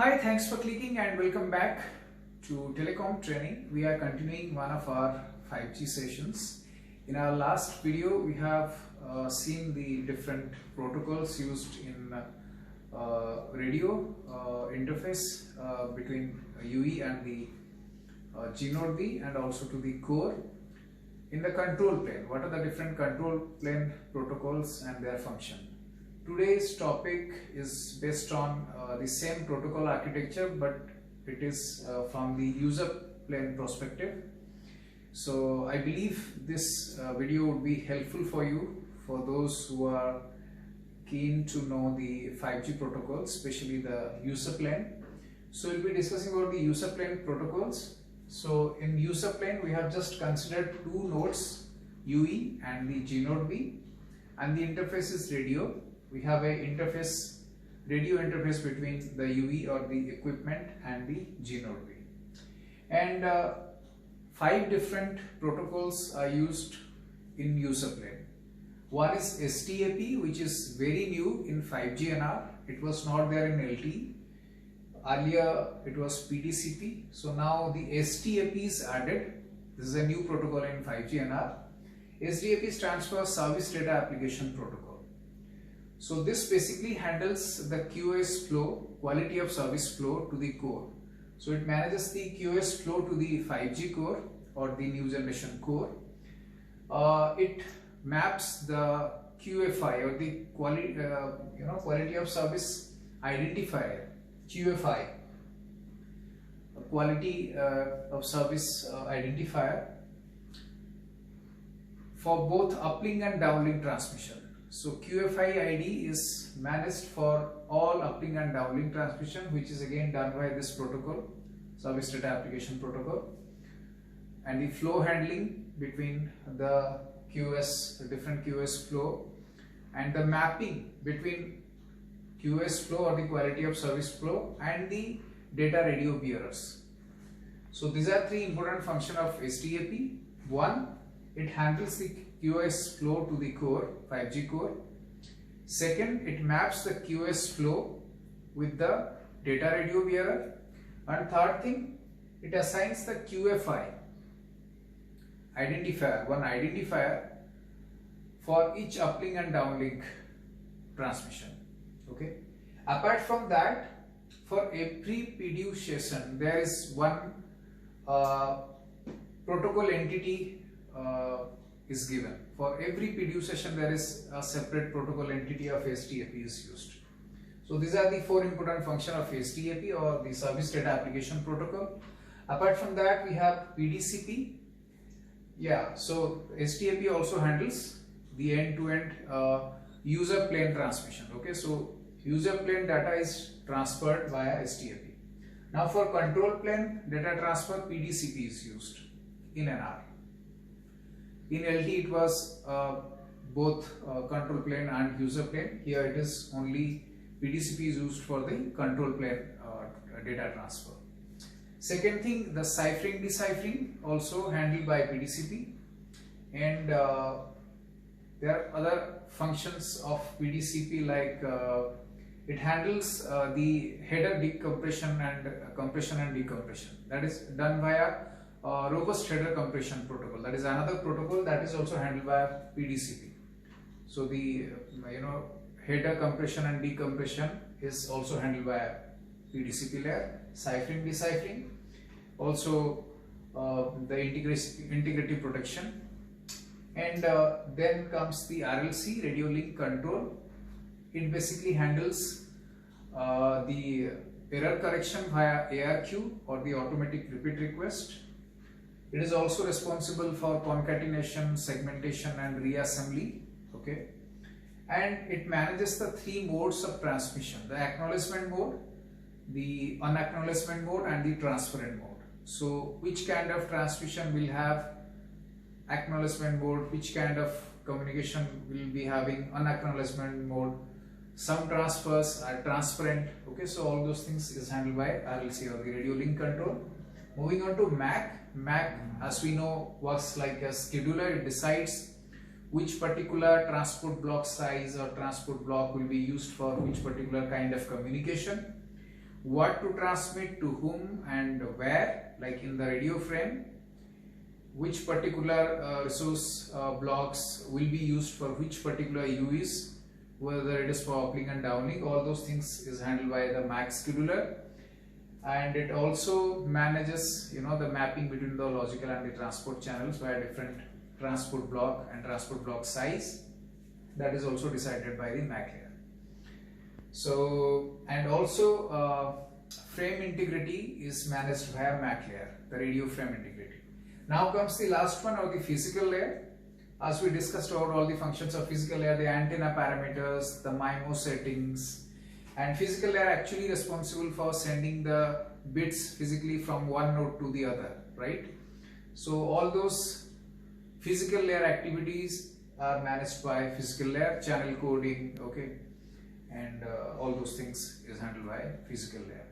Hi, thanks for clicking and welcome back to Telecom Training. We are continuing one of our 5G sessions. In our last video, we have seen the different protocols used in radio interface between UE and the G Node B and also to the core. In the control plane, what are the different control plane protocols and their function? Today's topic is based on the same protocol architecture, but it is from the user plane perspective. So I believe this video would be helpful for you, for those who are keen to know the 5G protocols, especially the user plane. So we'll be discussing about the user plane protocols. So in user plane, we have just considered two nodes, UE and the G Node B, and the interface is radio. We have a radio interface between the UE or the equipment and the G Node B. And 5 different protocols are used in user plane. One is STAP, which is very new in 5G NR. It was not there in LTE. Earlier it was PDCP. So now the STAP is added. This is a new protocol in 5G NR. STAP stands for Service Data Application Protocol. So this basically handles the QoS flow, quality of service flow, to the core. So it manages the QoS flow to the 5G core or the new generation core. It maps the QFI or the quality of service identifier, QFI, quality of service identifier, for both uplink and downlink transmission. So QFI ID is managed for all uplink and downlink transmission, which is again done by this protocol, Service Data Application Protocol. And the flow handling between the QoS, different QoS flow, and the mapping between QoS flow or the quality of service flow and the data radio bearers. So these are 3 important functions of STAP. One, it handles the QoS flow to the core, 5G core. Second, it maps the QoS flow with the data radio bearer. And third thing, it assigns the QFI identifier, one identifier for each uplink and downlink transmission. Okay. Apart from that, for every PDU session, there is one protocol entity is given. For every PDU session, there is a separate protocol entity of STAP is used. So these are the 4 important functions of STAP or the Service Data Application Protocol. Apart from that, we have PDCP. Yeah, so STAP also handles the end-to-end user plane transmission. Okay, so user plane data is transferred via STAP. Now for control plane data transfer, PDCP is used in NR. In LTE it was both control plane and user plane. Here it is only PDCP is used for the control plane data transfer. Second thing, the ciphering deciphering also handled by PDCP, and there are other functions of PDCP like it handles the header decompression and compression and decompression. That is done via robust header compression protocol. That is another protocol that is also handled by PDCP. So the header compression and decompression is also handled by PDCP layer. Ciphering deciphering, also the integrative protection, and then comes the RLC, radio link control. It basically handles the error correction via ARQ or the automatic repeat request. It is also responsible for concatenation, segmentation and reassembly. Okay, and it manages the 3 modes of transmission: the acknowledgement mode, the unacknowledgement mode and the transferent mode. So which kind of transmission will have acknowledgement mode, which kind of communication will be having unacknowledgement mode, some transfers are transparent. Okay, so all those things is handled by RLC or the radio link control. Moving on to MAC. MAC, as we know, works like a scheduler. It decides which particular transport block size or transport block will be used for which particular kind of communication. what to transmit to whom and where, like in the radio frame, which particular resource blocks will be used for which particular UEs, whether it is for uplink and downlink. All those things is handled by the MAC scheduler, and it also manages the mapping between the logical and the transport channels via different transport block and transport block size. That is also decided by the MAC layer. So, and also frame integrity is managed via MAC layer, the radio frame integrity. Now comes the last one, or the physical layer. As we discussed about all the functions of physical layer, the antenna parameters, the MIMO settings, and physical layer actually responsible for sending the bits physically from one node to the other, right? So all those physical layer activities are managed by physical layer, channel coding, okay, and all those things is handled by physical layer.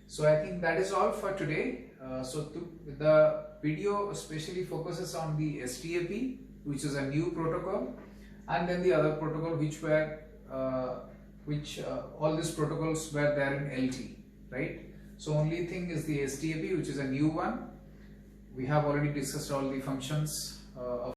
So I think that is all for today. The video especially focuses on the STAP, which is a new protocol, and then the other protocol which were all these protocols were there in LT, right? So only thing is the STAP, which is a new one. We have already discussed all the functions of